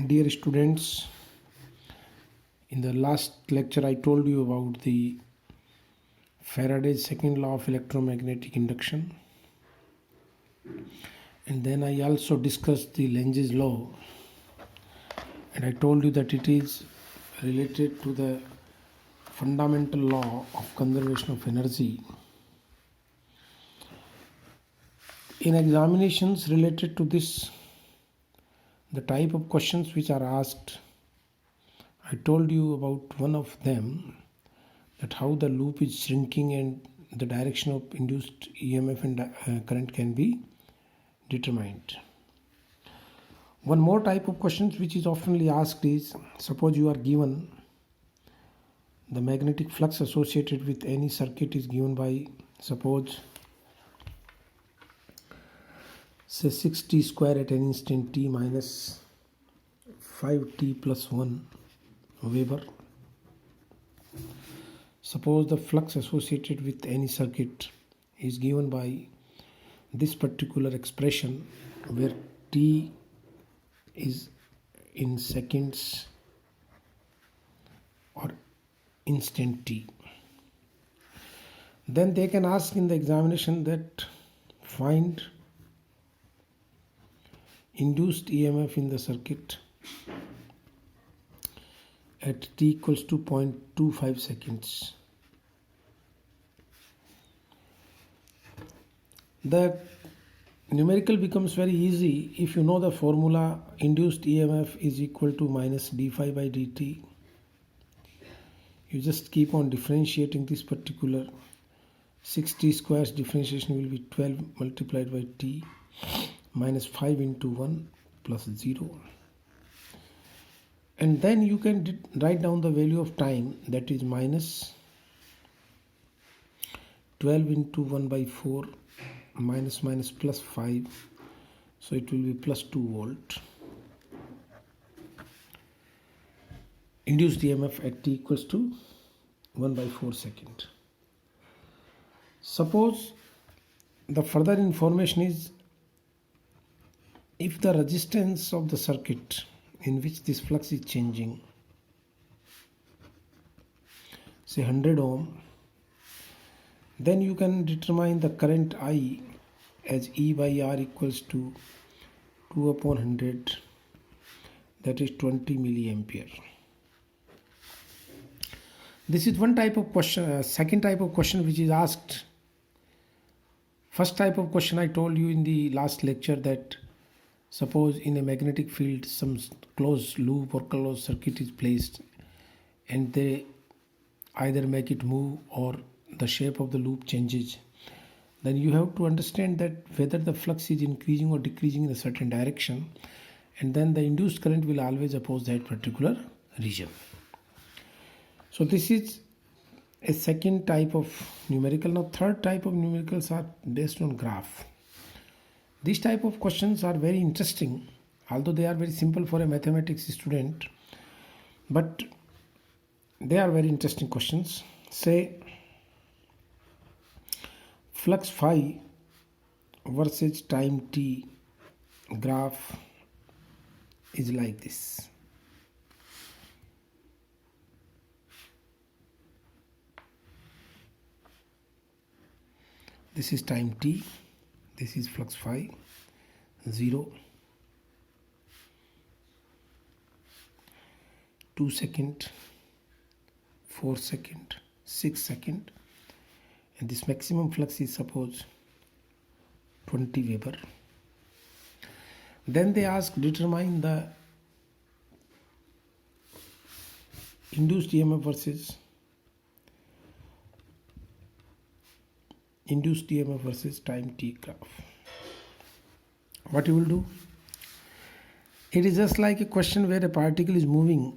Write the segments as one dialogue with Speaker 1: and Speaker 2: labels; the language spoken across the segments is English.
Speaker 1: Dear students, in the last lecture I told you about the Faraday's second law of electromagnetic induction, and then I also discussed the Lenz's law, and I told you that it is related to the fundamental law of conservation of energy. In examinations related to this, the type of questions which are asked, I told you about one of them, that how the loop is shrinking and the direction of induced EMF and current can be determined. One more type of questions which is oftenly asked is, suppose you are given the magnetic flux associated with any circuit is given by, suppose, say 6t square at an instant t minus 5t plus 1 Weber. Suppose the flux associated with any circuit is given by this particular expression where t is in seconds or instant t. Then they can ask in the examination that find induced EMF in the circuit at t equals to 0.25 seconds. The numerical becomes very easy if you know the formula. Induced EMF is equal to minus d phi by dt. You just keep on differentiating this particular 6t squares. Differentiation will be 12 multiplied by t minus 5 into 1 plus 0. And then you can write down the value of time, that is minus 12 into 1 by 4 minus plus 5, so it will be plus 2 volt. Induced EMF at t equals to 1 by 4 second. Suppose the further information is, if the resistance of the circuit in which this flux is changing, say 100 ohm, then you can determine the current I as E by R equals to 2 upon 100, that is 20 milliampere. This is one type of question. Second type of question which is asked. First type of question I told you in the last lecture, that suppose in a magnetic field some closed loop or closed circuit is placed and they either make it move or the shape of the loop changes. Then you have to understand that whether the flux is increasing or decreasing in a certain direction, and then the induced current will always oppose that particular region. So this is a second type of numerical. Now third type of numericals are based on graph. These type of questions are very interesting, although they are very simple for a mathematics student, but they are very interesting questions. Say flux phi versus time t graph is like this. This is time t, this is flux phi, 0, 2 second, 4 second, 6 second, and this maximum flux is suppose 20 Weber. Then they ask determine the induced EMF versus time t graph. What you will do? It is just like a question where a particle is moving.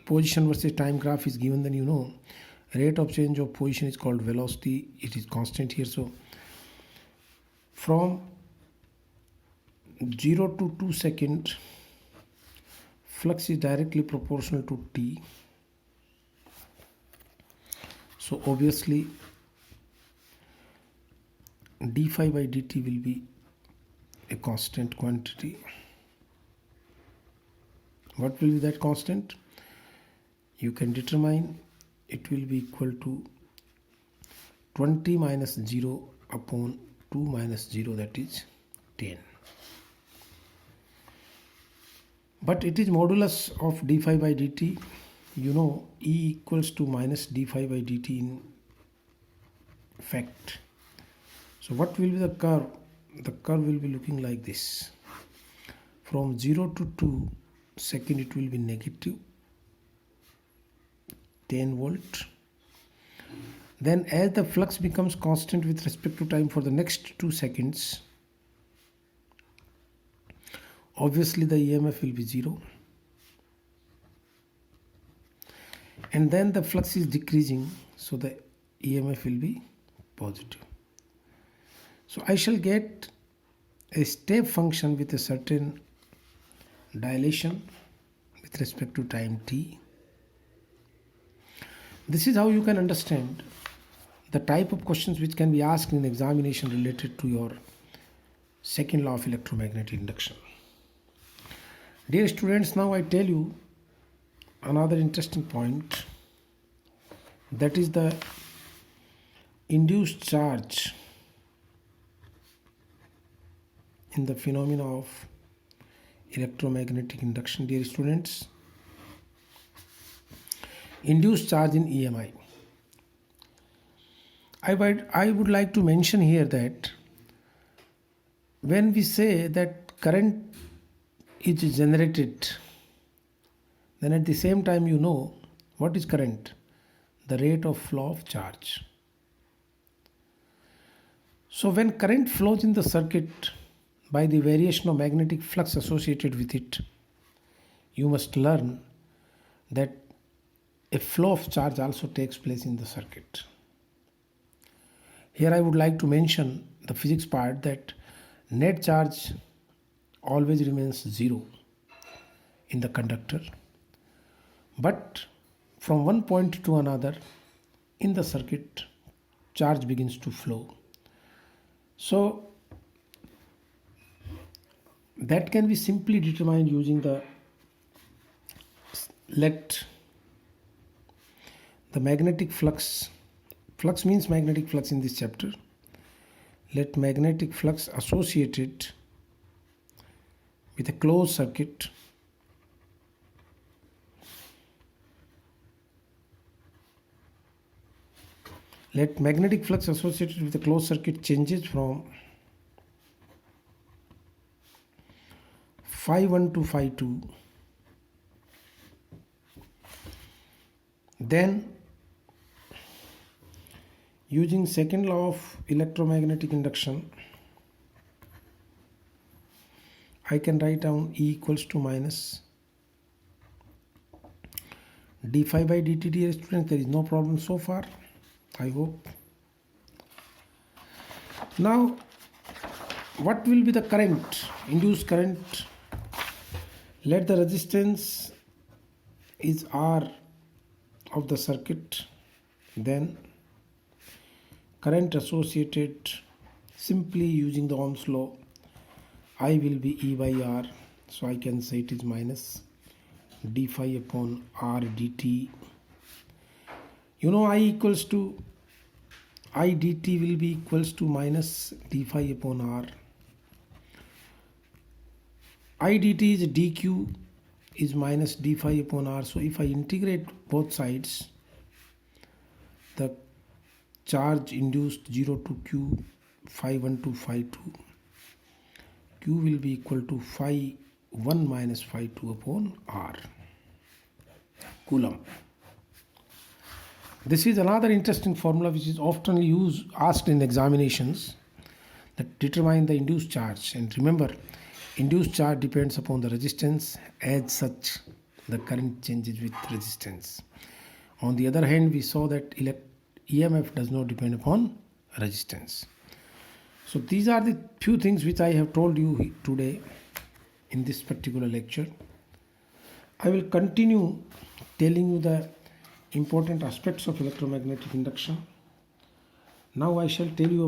Speaker 1: Position versus time graph is given, then you know rate of change of position is called velocity. It is constant here. So from 0 to 2 second, flux is directly proportional to t. So obviously d phi by dt will be a constant quantity. What will be that constant? You can determine it will be equal to 20 minus 0 upon 2 minus 0, that is 10. But it is modulus of d phi by dt. You know E equals to minus d phi by dt in fact. So what will be the curve? The curve will be looking like this. From 0 to 2 second it will be negative 10 volt. Then as the flux becomes constant with respect to time for the next 2 seconds, obviously the EMF will be 0. And then the flux is decreasing, so the EMF will be positive. So I shall get a step function with a certain dilation with respect to time t. This is how you can understand the type of questions which can be asked in examination related to your second law of electromagnetic induction. Dear students, now I tell you another interesting point, that is the induced charge in the phenomena of electromagnetic induction. Dear students, induced charge in EMI. I would like to mention here that when we say that current is generated, then at the same time you know what is current? The rate of flow of charge. So when current flows in the circuit by the variation of magnetic flux associated with it, you must learn that a flow of charge also takes place in the circuit. Here I would like to mention the physics part, that net charge always remains 0 in the conductor, but from one point to another in the circuit charge begins to flow. So that can be simply determined using the magnetic flux. Flux means magnetic flux in this chapter. Let magnetic flux associated with a closed circuit changes from phi 1 to phi 2. Then using second law of electromagnetic induction, I can write down E equals to minus d phi by dt. Dear students, there is no problem so far, I hope. Now what will be the current, induced current? Let the resistance is R of the circuit, then current associated simply using the Ohm's law, I will be E by R, so I can say it is minus d phi upon R dt. You know I dt will be equals to minus d phi upon R. I dt is dq is minus d phi upon R, so if I integrate both sides, the charge induced 0 to q, phi 1 to phi 2, q will be equal to phi 1 minus phi 2 upon R, Coulomb. This is another interesting formula which is often asked in examinations, that determine the induced charge. And remember, induced charge depends upon the resistance, as such the current changes with resistance. On the other hand, we saw that EMF does not depend upon resistance. So these are the few things which I have told you today in this particular lecture. I will continue telling you the important aspects of electromagnetic induction. Now I shall tell you